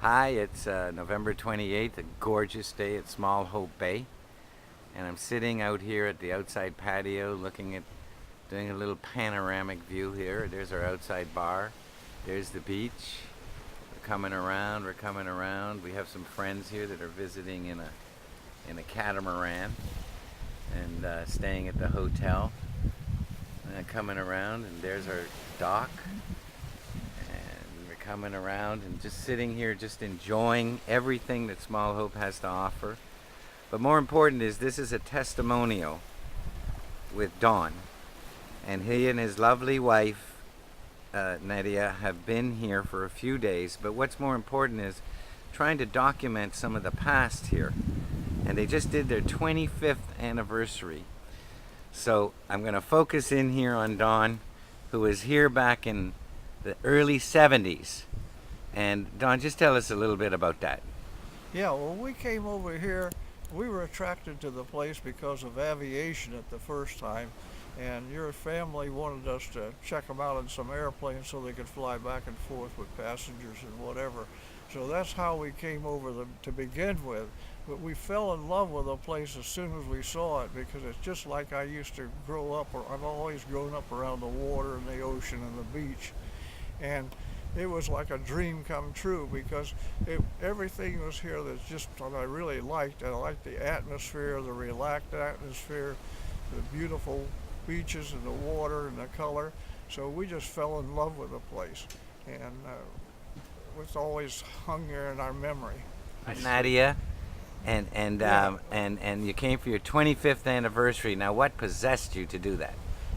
Hi, it's November 28th, a gorgeous day at Small Hope Bay. And I'm sitting out here at the outside patio doing a little panoramic view here. There's our outside bar. There's the beach. We're coming around. We have some friends here that are visiting in a catamaran and staying at the hotel. Coming around, and there's our dock. And we're coming around and just sitting here, just enjoying everything that Small Hope has to offer. But more important is this is a testimonial with Don. And he and his lovely wife, Nadia, have been here for a few days. But what's more important is trying to document some of the past here. And they just did their 25th anniversary. So I'm going to focus in here on Don, who was here back in the early 70s. And Don, just tell us a little bit about that. Yeah, when we came over here, we were attracted to the place because of aviation at the first time. And your family wanted us to check them out in some airplanes so they could fly back and forth with passengers and whatever. So that's how we came over to begin with. But we fell in love with the place as soon as we saw it because it's just like I used to grow up, or I've always grown up around the water and the ocean and the beach. And it was like a dream come true because everything was here that's just what I really liked. I liked the atmosphere, the relaxed atmosphere, the beautiful beaches and the water and the color. So we just fell in love with the place. And it's always hung there in our memory. Nadia, and Yeah. and you came for your 25th anniversary. Now, what possessed you to do that?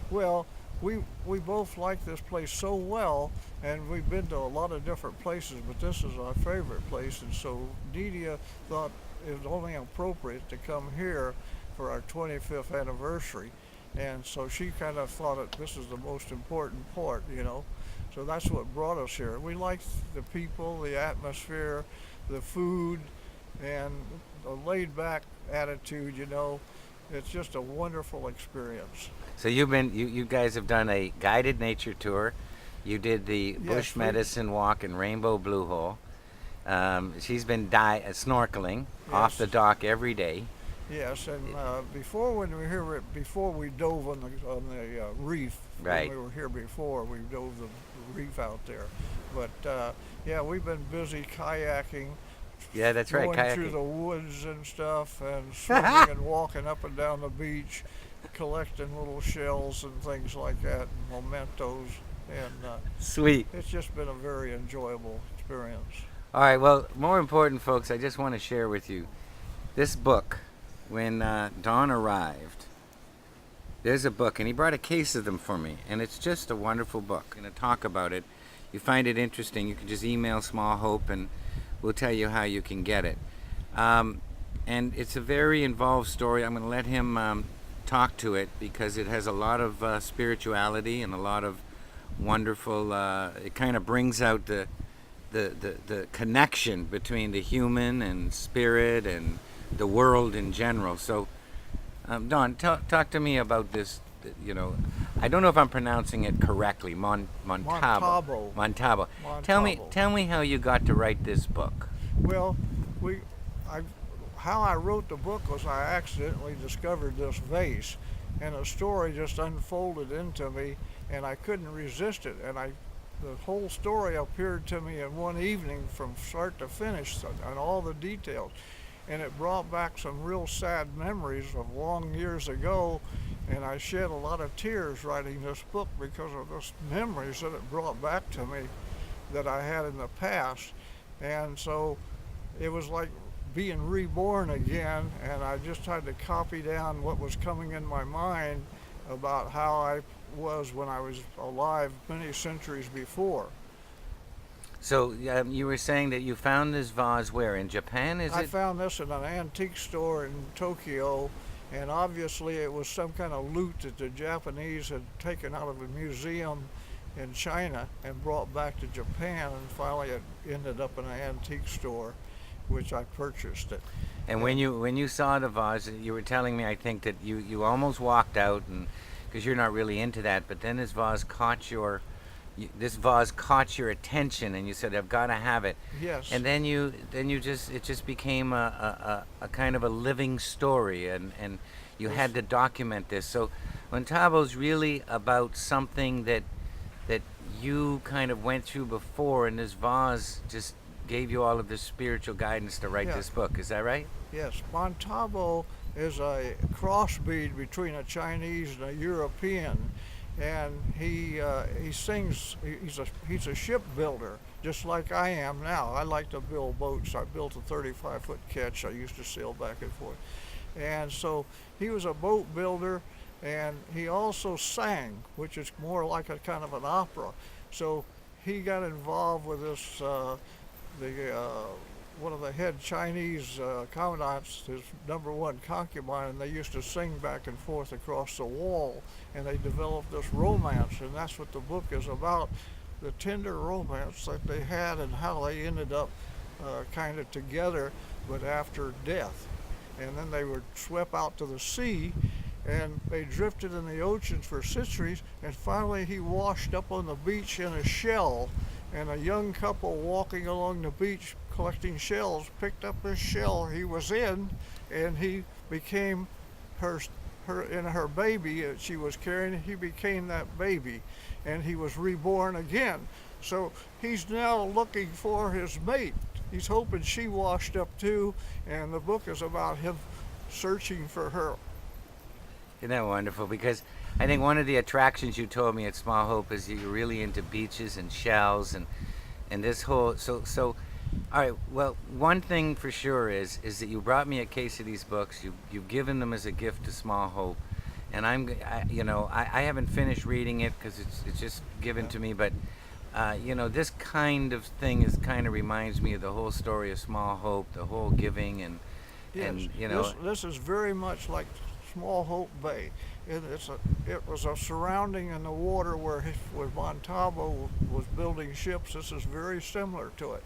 Well, we both like this place so well, and we've been to a lot of different places, but this is our favorite place, and so Nidia thought it was only appropriate to come here for our 25th anniversary, and so she kind of thought that this is the most important part, you know. So that's what brought us here. We liked the people, the atmosphere, the food, and the laid-back attitude, you know. It's just a wonderful experience. So you guys have done a guided nature tour. You did the bush Yes, medicine walk in Rainbow Blue Hole. She's been snorkeling off the yes, dock every day. yes, and before when we were here, before we dove on the reef, when Right. we were here before, we dove the reef out there. But yeah, we've been busy kayaking, Yeah, that's right. going through Kayaking. the woods and stuff, and swimming and walking up and down the beach, collecting little shells and things like that, and mementos, and Sweet. it's just been a very enjoyable experience. All right. Well, more important, folks, I just want to share with you this book. When Don arrived, there's a book, and he brought a case of them for me, and it's just a wonderful book. I'm going to talk about it. You find it interesting, you can just email Small Hope, and we'll tell you how you can get it. And it's a very involved story. I'm going to let him talk to it because it has a lot of spirituality and a lot of wonderful. It kind of brings out the connection between the human and spirit and the world in general. So, Don, talk to me about this. You know, I don't know if I'm pronouncing it correctly. Montaubo. Montaubo. Montaubo. Montaubo. Tell me how you got to write this book. Well, we, I, how I wrote the book was I accidentally discovered this vase, and a story just unfolded into me, and I couldn't resist it. The whole story appeared to me in one evening from start to finish, and all the details, and it brought back some real sad memories of long years ago. And I shed a lot of tears writing this book because of those memories that it brought back to me that I had in the past. And so it was like being reborn again, and I just had to copy down what was coming in my mind about how I was when I was alive many centuries before. So you were saying that you found this vase where in Japan? Is I it? found this in an antique store in Tokyo, and obviously it was some kind of loot that the Japanese had taken out of a museum in China and brought back to Japan, and finally it ended up in an antique store, which I purchased it. And when you saw the vase, you were telling me, I think, that you almost walked out, and because you're not really into that, but then this vase caught this vase caught your attention, and you said, "I've got to have it." Yes. And then it just became a kind of a living story, and you Yes. had to document this. So Montaubo's really about something that you kind of went through before, and this vase just gave you all of this spiritual guidance to write Yeah. this book. Is that right? Yes. Montaubo is a crossbreed between a Chinese and a European, and he sings. He's a shipbuilder, just like I am now. I like to build boats. I built a 35-foot ketch. I used to sail back and forth, and so he was a boat builder, and he also sang, which is more like a kind of an opera. So he got involved with this. The One of the head Chinese commandants, his number one concubine, and they used to sing back and forth across the wall, and they developed this romance, and that's what the book is about, the tender romance that they had and how they ended up kind of together, but after death. And then they were swept out to the sea, and they drifted in the oceans for centuries, and finally he washed up on the beach in a shell, and a young couple walking along the beach collecting shells picked up this shell he was in, and he became her baby that she was carrying. He became that baby, and he was reborn again. So he's now looking for his mate. He's hoping she washed up too, and the book is about him searching for her. Isn't that wonderful? Because I think one of the attractions you told me at Small Hope is you're really into beaches and shells and this whole so. All right. Well, one thing for sure is that you brought me a case of these books. You've given them as a gift to Small Hope, and I haven't finished reading it because it's just given to me. But this kind of thing kind of reminds me of the whole story of Small Hope, the whole giving and Yes, this is very much like Small Hope Bay. It was a surrounding in the water where Montaubo was building ships. This is very similar to it.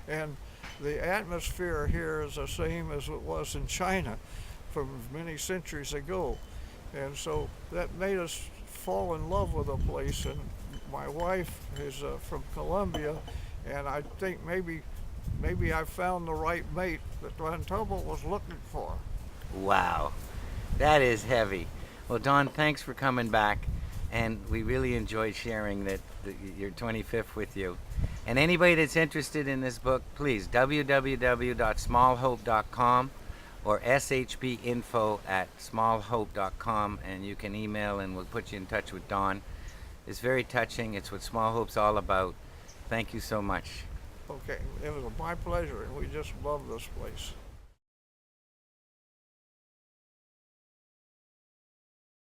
And the atmosphere here is the same as it was in China from many centuries ago. And so that made us fall in love with the place. And my wife is from Colombia, and I think maybe I found the right mate that Montaubo was looking for. wow, that is heavy. Well, Don, thanks for coming back, and we really enjoyed sharing your 25th with you. And anybody that's interested in this book, please, www.smallhope.com or shbinfo@smallhope.com, and you can email and we'll put you in touch with Don. It's very touching. It's what Small Hope's all about. Thank you so much. Okay, it was my pleasure, and we just love this place.